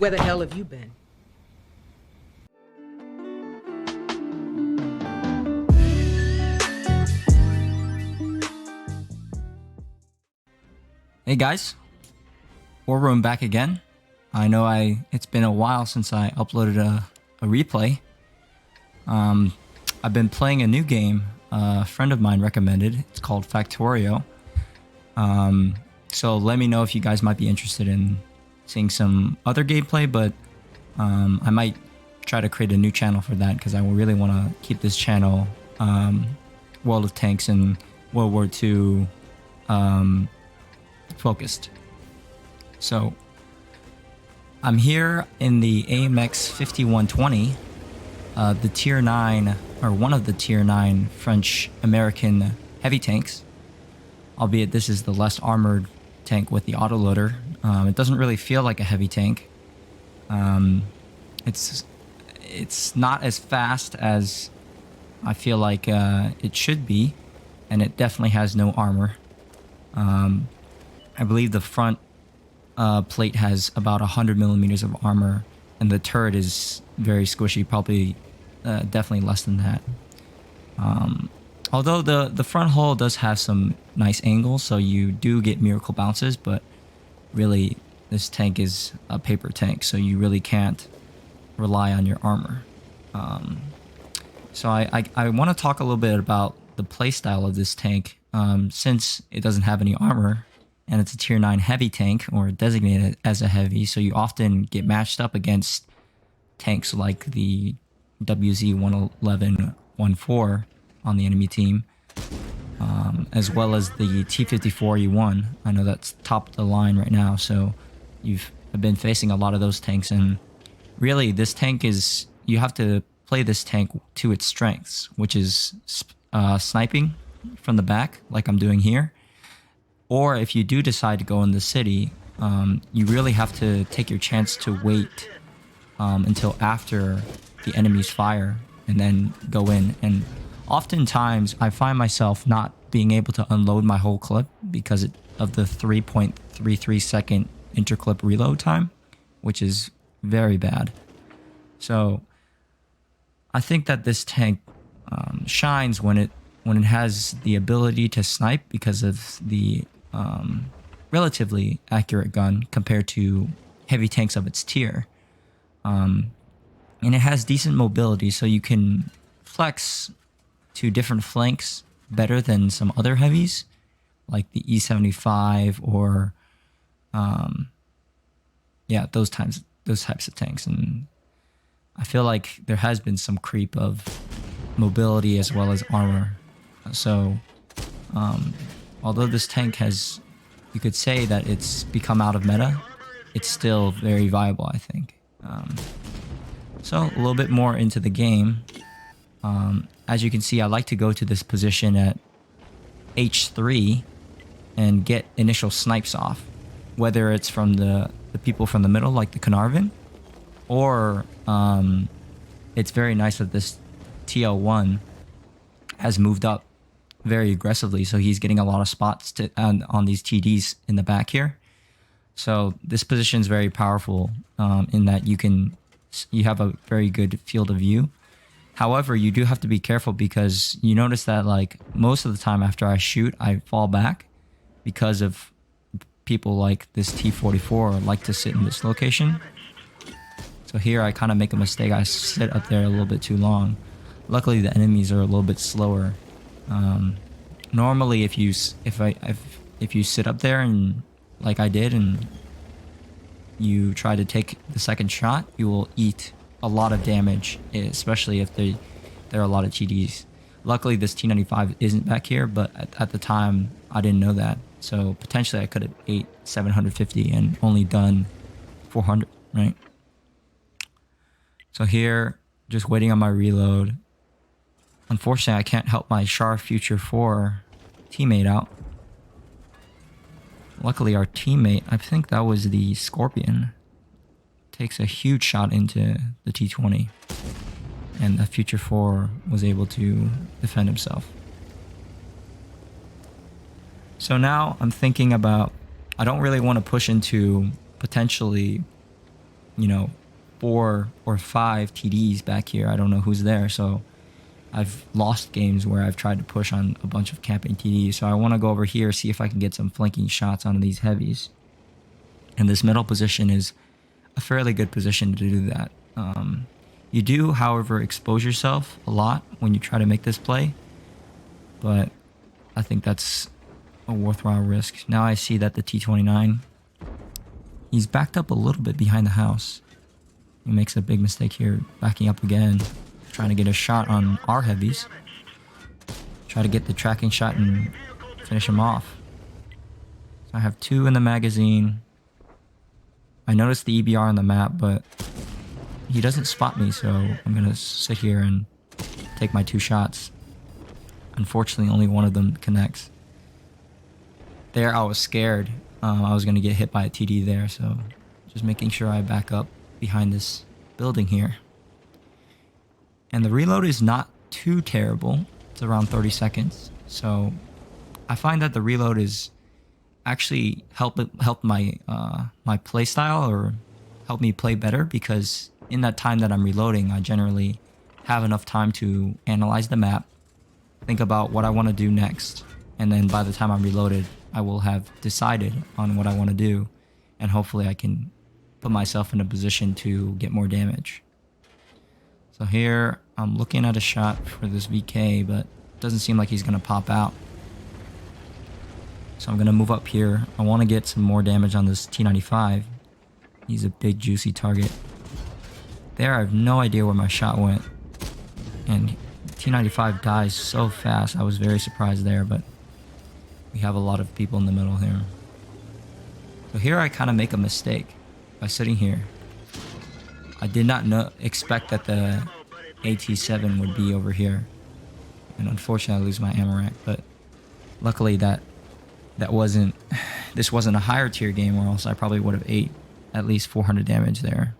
Where the hell have you been? Hey guys, War Room back again. I know it's been a while since I uploaded a replay. I've been playing a new game a friend of mine recommended. It's called Factorio. So let me know if you guys might be interested in seeing some other gameplay, but I might try to create a new channel for that because I really want to keep this channel World of Tanks and World War II focused. So I'm here in the AMX 5120, the tier 9 or one of the tier 9 French American heavy tanks, albeit this is the less armored tank with the autoloader. It doesn't really feel like a heavy tank. It's not as fast as I feel like it should be, and it definitely has no armor. I believe the front plate has about 100 millimeters of armor, and the turret is very squishy, probably definitely less than that. Although the front hull does have some nice angles, so you do get miracle bounces, but really this tank is a paper tank, so you really can't rely on your armor. So I want to talk a little bit about the playstyle of this tank, since it doesn't have any armor. And it's a tier 9 heavy tank, or designated as a heavy, so you often get matched up against tanks like the WZ-111-14 on the enemy team, as well as the T-54E1. I know that's top of the line right now, so you've been facing a lot of those tanks, and really this tank is, you have to play this tank to its strengths, which is sniping from the back, like I'm doing here. Or if you do decide to go in the city, you really have to take your chance to wait until after the enemy's fire and then go in. And oftentimes I find myself not being able to unload my whole clip because of the 3.33 second interclip reload time, which is very bad. So I think that this tank shines when it has the ability to snipe because of the relatively accurate gun compared to heavy tanks of its tier. And it has decent mobility, so you can flex to different flanks better than some other heavies, like the E75 or yeah, those types of tanks. And I feel like there has been some creep of mobility as well as armor. So although this tank has, you could say that it's become out of meta, it's still very viable, I think. So a little bit more into the game. As you can see, I like to go to this position at H3 and get initial snipes off, whether it's from the people from the middle, like the Carnarvon, or it's very nice that this TL1 has moved up very aggressively, so he's getting a lot of spots on these TDs in the back here. So this position is very powerful in that you have a very good field of view. However, you do have to be careful because you notice that like most of the time after I shoot, I fall back because of people like this T-44 like to sit in this location. So here I kind of make a mistake. I sit up there a little bit too long. Luckily, the enemies are a little bit slower. Normally, if you sit up there and like I did, and you try to take the second shot, you will eat a lot of damage, especially if there are a lot of TDs. Luckily, this T95 isn't back here, but at the time, I didn't know that. So potentially, I could have ate 750 and only done 400, right? So here, just waiting on my reload. Unfortunately, I can't help my Char Future 4 teammate out. Luckily, our teammate, I think that was the Scorpion, takes a huge shot into the T20. And the Future 4 was able to defend himself. So now I'm thinking about, I don't really want to push into potentially you know, 4 or 5 TDs back here. I don't know who's there. So I've lost games where I've tried to push on a bunch of camping TDs. So I want to go over here, see if I can get some flanking shots onto these heavies. And this middle position is a fairly good position to do that. You do, however, expose yourself a lot when you try to make this play. But I think that's a worthwhile risk. Now I see that the T-29, he's backed up a little bit behind the house. He makes a big mistake here, backing up again, trying to get a shot on our heavies. Try to get the tracking shot and finish him off. So I have 2 in the magazine. I noticed the EBR on the map, but he doesn't spot me, so I'm gonna sit here and take my 2 shots. Unfortunately, only one of them connects. There, I was scared. I was gonna get hit by a TD there, so just making sure I back up behind this building here. And the reload is not too terrible. It's around 30 seconds. So I find that the reload is actually helped my my play style, or help me play better, because in that time that I'm reloading, I generally have enough time to analyze the map, think about what I want to do next, and then by the time I'm reloaded, I will have decided on what I want to do, and hopefully I can put myself in a position to get more damage. So here I'm looking at a shot for this VK, but it doesn't seem like he's going to pop out. So I'm going to move up here. I want to get some more damage on this T95. He's a big juicy target. There, I have no idea where my shot went. And T95 dies so fast. I was very surprised there, but we have a lot of people in the middle here. So here I kind of make a mistake by sitting here. I did not expect that the AT7 would be over here. And unfortunately I lose my ammo rack, but luckily this wasn't a higher tier game, or else I probably would have ate at least 400 damage there.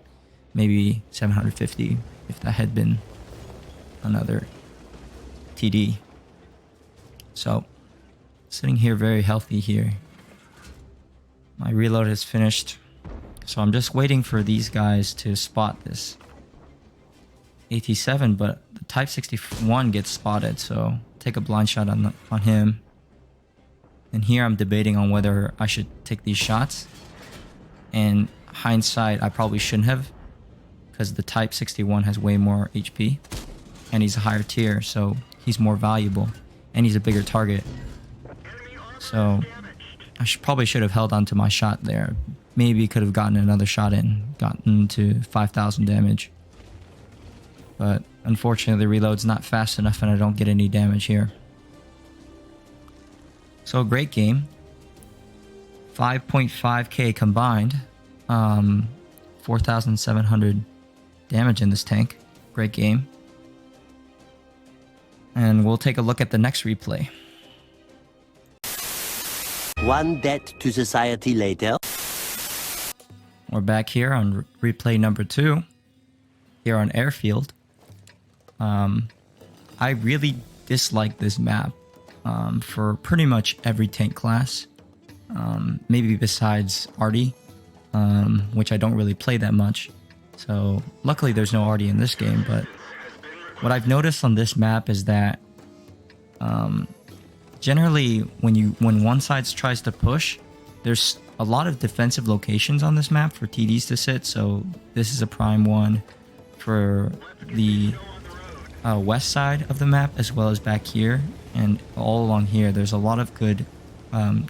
Maybe 750 if that had been another TD. So sitting here very healthy here. My reload is finished. So I'm just waiting for these guys to spot this AT7, but the Type 61 gets spotted, so take a blind shot on him. And here I'm debating on whether I should take these shots. And hindsight, I probably shouldn't have, because the Type 61 has way more HP, and he's a higher tier, so he's more valuable, and he's a bigger target. So I probably should have held on to my shot there. Maybe could have gotten another shot in, gotten to 5,000 damage. But unfortunately, the reload's not fast enough, and I don't get any damage here. So a great game. 5.5k combined. 4,700 damage in this tank. Great game. And we'll take a look at the next replay. One debt to society later. We're back here on replay number 2. Here on Airfield. I really dislike this map for pretty much every tank class. Maybe besides Arty, which I don't really play that much. So luckily there's no Arty in this game, but what I've noticed on this map is that generally when one side tries to push, there's a lot of defensive locations on this map for TDs to sit. So this is a prime one for the west side of the map, as well as back here and all along here. There's a lot of good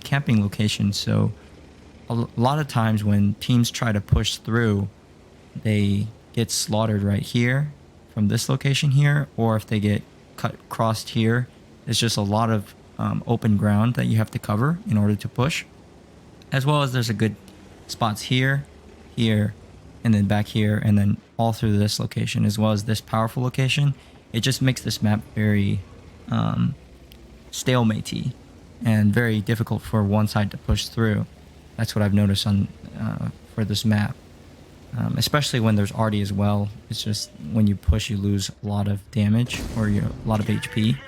camping locations. So a lot of times when teams try to push through, they get slaughtered right here from this location here, or if they get crossed here, it's just a lot of open ground that you have to cover in order to push, as well as there's a good spots here, here, and then back here, and then all through this location, as well as this powerful location. It just makes this map very stalematey and very difficult for one side to push through. That's what I've noticed on for this map. Especially when there's Arty as well. It's just when you push, you lose a lot of damage, or a lot of HP.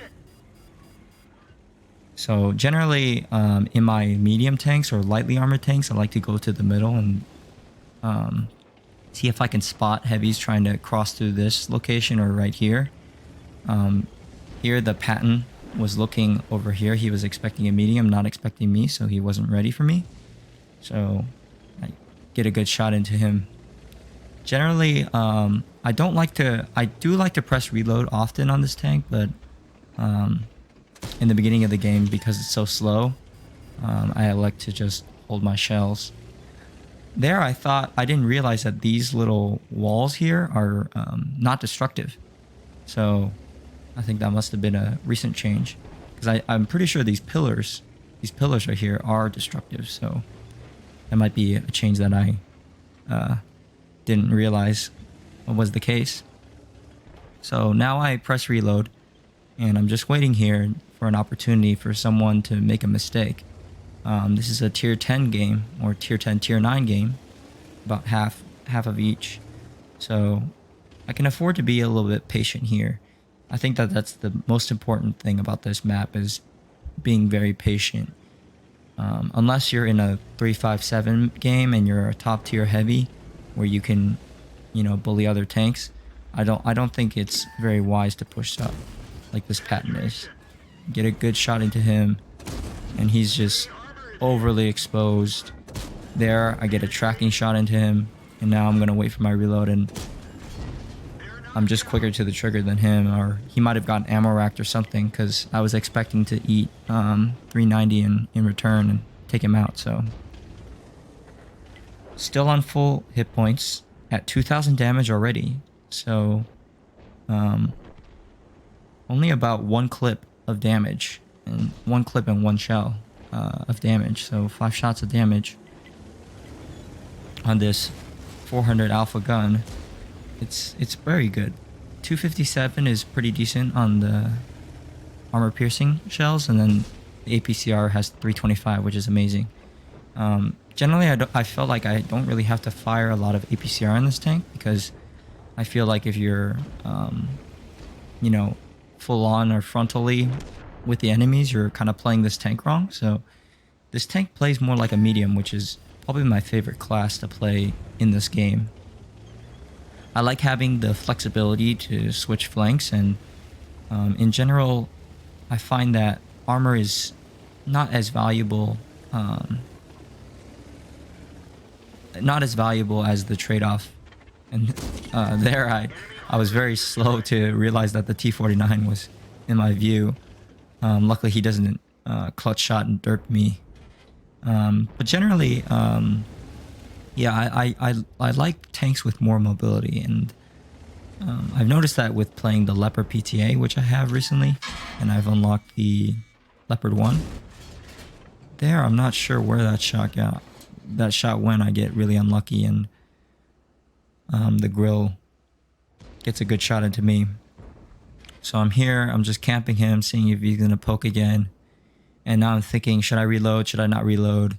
So generally, in my medium tanks or lightly armored tanks, I like to go to the middle and see if I can spot heavies trying to cross through this location or right here. Here the Patton was looking over here. He was expecting a medium, not expecting me, so he wasn't ready for me. So I get a good shot into him. Generally, I do like to press reload often on this tank, but in the beginning of the game, because it's so slow, I elect to just hold my shells. There, I didn't realize that these little walls here are not destructive. So I think that must have been a recent change, because I'm pretty sure these pillars right here are destructive. So that might be a change that I didn't realize was the case. So now I press reload, and I'm just waiting here for an opportunity for someone to make a mistake. This is a tier 10 game, or tier 10, tier 9 game, about half of each. So I can afford to be a little bit patient here. I think that that's the most important thing about this map, is being very patient. Unless you're in a 3-5-7 game and you're a top tier heavy, where you can, bully other tanks, I don't think it's very wise to push up like this Patton is. Get a good shot into him, and he's just overly exposed. There, I get a tracking shot into him, and now I'm gonna wait for my reload, and I'm just quicker to the trigger than him, or he might have gotten ammo racked or something, because I was expecting to eat 390 in return and take him out. So still on full hit points at 2,000 damage already. So only about one clip of damage, and one clip and one shell of damage. So 5 shots of damage on this 400 alpha gun. It's very good. 257 is pretty decent on the armor piercing shells, and then the APCR has 325, which is amazing. Generally, I felt like I don't really have to fire a lot of APCR in this tank, because I feel like if you're, full on or frontally with the enemies, you're kind of playing this tank wrong. So this tank plays more like a medium, which is probably my favorite class to play in this game. I like having the flexibility to switch flanks, and in general, I find that armor is not as valuable, as the trade-off. And there, I was very slow to realize that the T49 was in my view. Luckily, he doesn't clutch shot and derp me. But generally, yeah, I like tanks with more mobility, and I've noticed that with playing the Leopard PTA, which I have recently, and I've unlocked the Leopard 1. There, I'm not sure where that shot got. That shot went. I get really unlucky, and the grill gets a good shot into me. So I'm here, I'm just camping him, seeing if he's gonna poke again. And now I'm thinking, should I reload? Should I not reload?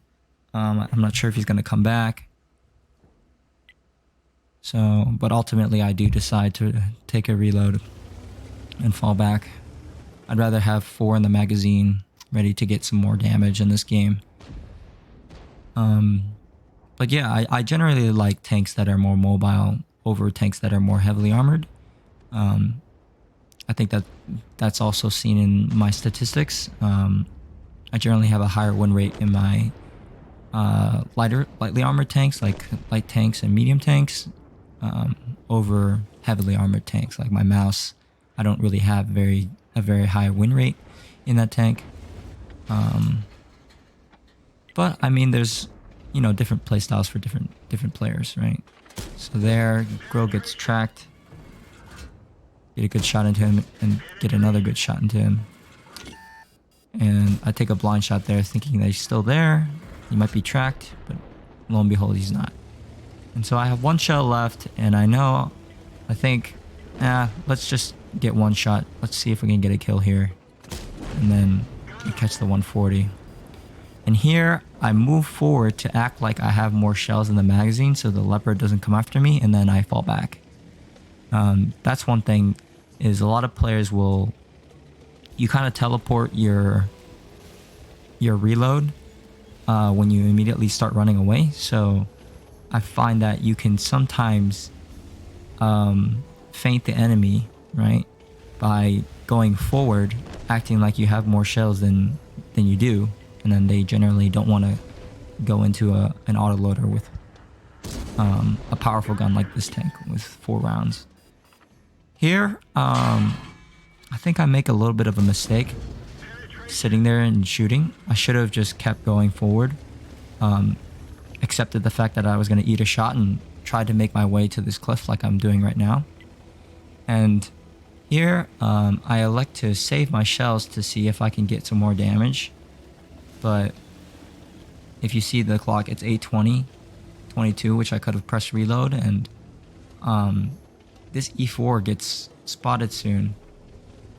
I'm not sure if he's gonna come back. So, but ultimately I do decide to take a reload and fall back. I'd rather have 4 in the magazine, ready to get some more damage in this game. But yeah, I generally like tanks that are more mobile over tanks that are more heavily armored. I think that's also seen in my statistics. I generally have a higher win rate in my lightly armored tanks, like light tanks and medium tanks, over heavily armored tanks. Like my mouse, I don't really have a very high win rate in that tank. But I mean, there's different playstyles for different players, right? So there, Grill gets tracked. Get a good shot into him and get another good shot into him. And I take a blind shot there, thinking that he's still there. He might be tracked, but lo and behold, he's not. And so I have 1 shell left, and I think, let's just get 1 shot. Let's see if we can get a kill here. And then we catch the 140. And here, I move forward to act like I have more shells in the magazine so the Leopard doesn't come after me, and then I fall back. That's one thing, is a lot of players you kind of teleport your reload when you immediately start running away. So I find that you can sometimes feint the enemy, right, by going forward, acting like you have more shells than you do, and then they generally don't want to go into an autoloader with a powerful gun like this tank with 4 rounds. Here, I think I make a little bit of a mistake sitting there and shooting. I should have just kept going forward, accepted the fact that I was going to eat a shot and tried to make my way to this cliff like I'm doing right now. And here, I elect to save my shells to see if I can get some more damage. But if you see the clock, it's 8:20, 22, which I could have pressed reload, and this E4 gets spotted soon,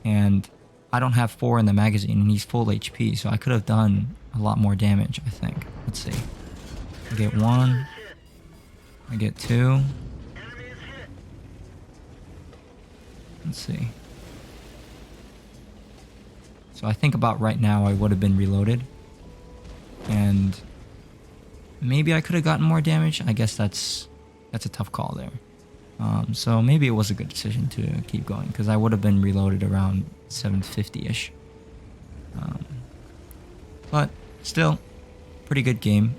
and I don't have 4 in the magazine, and he's full HP, so I could have done a lot more damage, I think. Let's see. I get 1. I get 2. Let's see. So I think about right now I would have been reloaded, and maybe I could have gotten more damage. I guess that's a tough call there. So maybe it was a good decision to keep going, because I would have been reloaded around 750-ish. But still, pretty good game.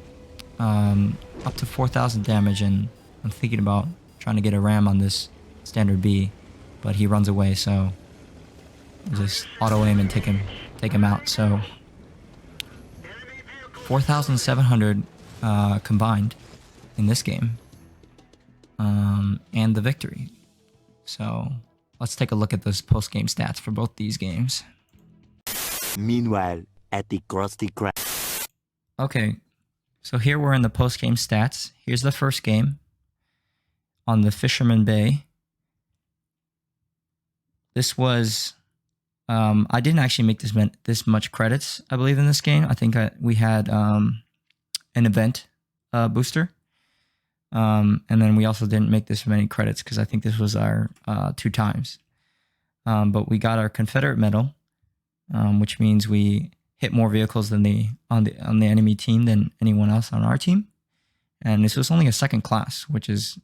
Up to 4,000 damage, and I'm thinking about trying to get a ram on this standard B, but he runs away, so I'll just auto aim and take him out. So 4,700 combined in this game, and the victory. So let's take a look at those post-game stats for both these games. Meanwhile, at the Krusty Krab. Okay, so here we're in the post-game stats. Here's the first game on the Fisherman Bay. This was, I didn't actually make this much credits, I believe, in this game. I think we had an event booster. And then we also didn't make this many credits because I think this was our 2 times. But we got our Confederate medal, which means we hit more vehicles than on the enemy team than anyone else on our team. And this was only a 2nd class, which is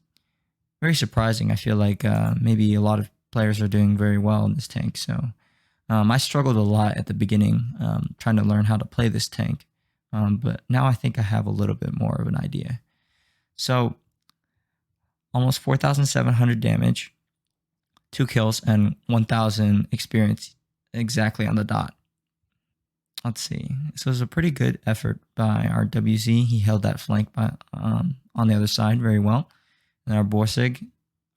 very surprising. I feel like maybe a lot of players are doing very well in this tank. So I struggled a lot at the beginning trying to learn how to play this tank. But now I think I have a little bit more of an idea. So almost 4,700 damage, 2 kills, and 1,000 experience exactly on the dot. Let's see. This was a pretty good effort by our WZ. He held that flank on the other side very well. And our Borsig,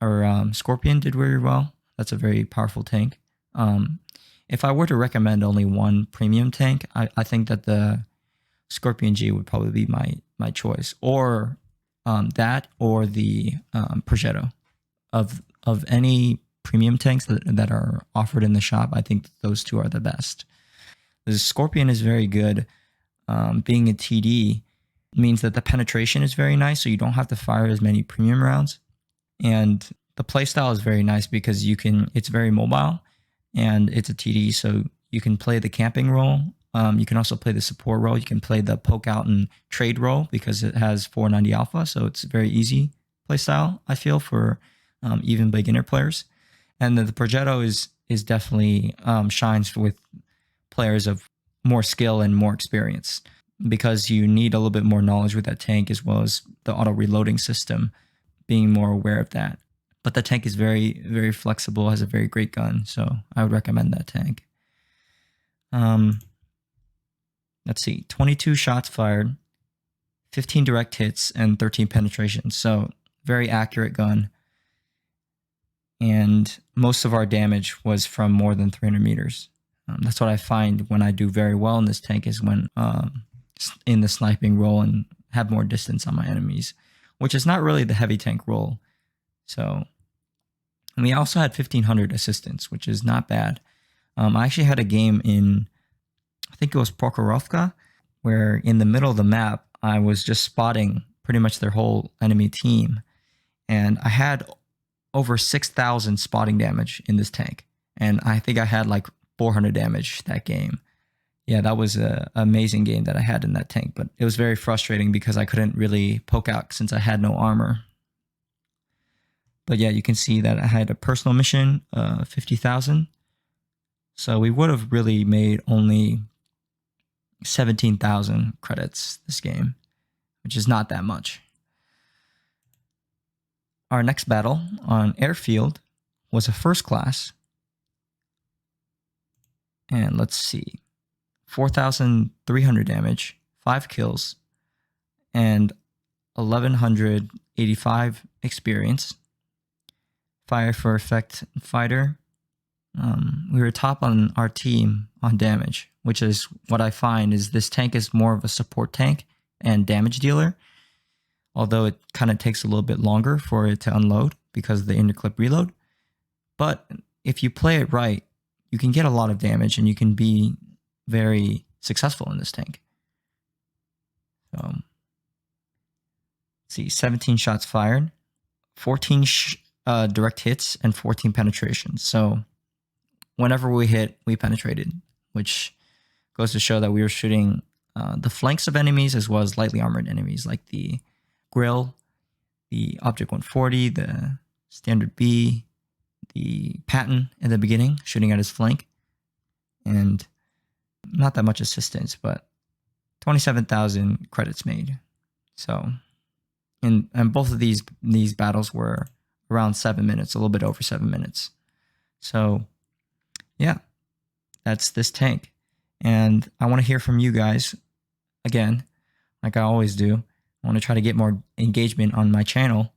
or Scorpion, did very well. That's a very powerful tank. If I were to recommend only one premium tank, I think that the Scorpion G would probably be my choice. Or that, or the Progetto. Of any premium tanks that are offered in the shop, I think those 2 are the best. The Scorpion is very good. Being a TD means that the penetration is very nice, so you don't have to fire as many premium rounds. And the playstyle is very nice because it's very mobile, and it's a TD, so you can play the camping role. You can also play the support role. You can play the poke out and trade role because it has 490 alpha, so it's very easy playstyle, I feel, for even beginner players. And then the Progetto is definitely shines with players of more skill and more experience, because you need a little bit more knowledge with that tank, as well as the auto reloading system, being more aware of that. But the tank is very, very flexible, has a very great gun, so I would recommend that tank. Let's see, 22 shots fired, 15 direct hits, and 13 penetrations. So very accurate gun. And most of our damage was from more than 300 meters. That's what I find when I do very well in this tank, is when in the sniping role and have more distance on my enemies, which is not really the heavy tank role. So, and we also had 1,500 assistance, which is not bad. I actually had a game in, I think it was Prokhorovka, where in the middle of the map, I was just spotting pretty much their whole enemy team. And I had over 6,000 spotting damage in this tank. And I think I had like 400 damage that game. yeah, that was an amazing game that I had in that tank, but it was very frustrating because I couldn't really poke out since I had no armor. But yeah, you can see that I had a personal mission, 50,000. So we would have really made only 17,000 credits this game, which is not that much. Our next battle on airfield was a first class. And let's see, 4,300 damage, 5 kills, and 1,185 experience. Fire for effect fighter. We were top on our team on damage, which is what I find is this tank is more of a support tank and damage dealer. Although it kind of takes a little bit longer for it to unload because of the interclip reload. But if you play it right, you can get a lot of damage and you can be very successful in this tank. So, let's see, 17 shots fired, 14 direct hits, and 14 penetrations. So whenever we hit, we penetrated, which goes to show that we were shooting the flanks of enemies as well as lightly armored enemies like the Grill, the Object 140, the Standard B, the Patton in the beginning, shooting at his flank, and not that much assistance, but 27,000 credits made. So, and both of these battles were around 7 minutes, a little bit over 7 minutes. So, yeah, that's this tank. And I want to hear from you guys again, like I always do. I want to try to get more engagement on my channel.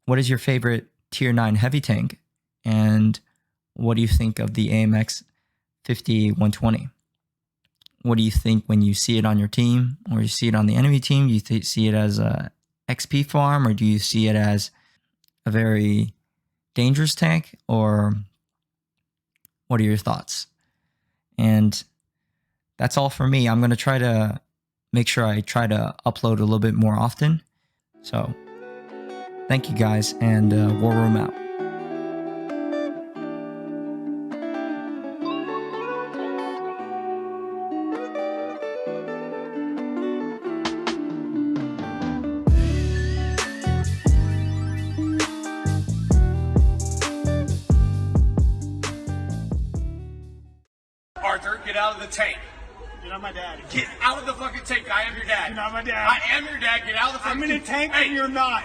What is your favorite tier 9 heavy tank? And what do you think of the AMX 50-120? What do you think when you see it on your team or you see it on the enemy team? Do you see it as a XP farm, or do you see it as a very dangerous tank? Or what are your thoughts? And that's all for me. I'm going to try to make sure I try to upload a little bit more often. So thank you guys, and War Room out. Arthur, get out of the tank. You're not my dad. Get out of the fucking tank. I am your dad. You're not my dad. I am your dad. Get out of the fucking I'm in a tank Hey. and you're not.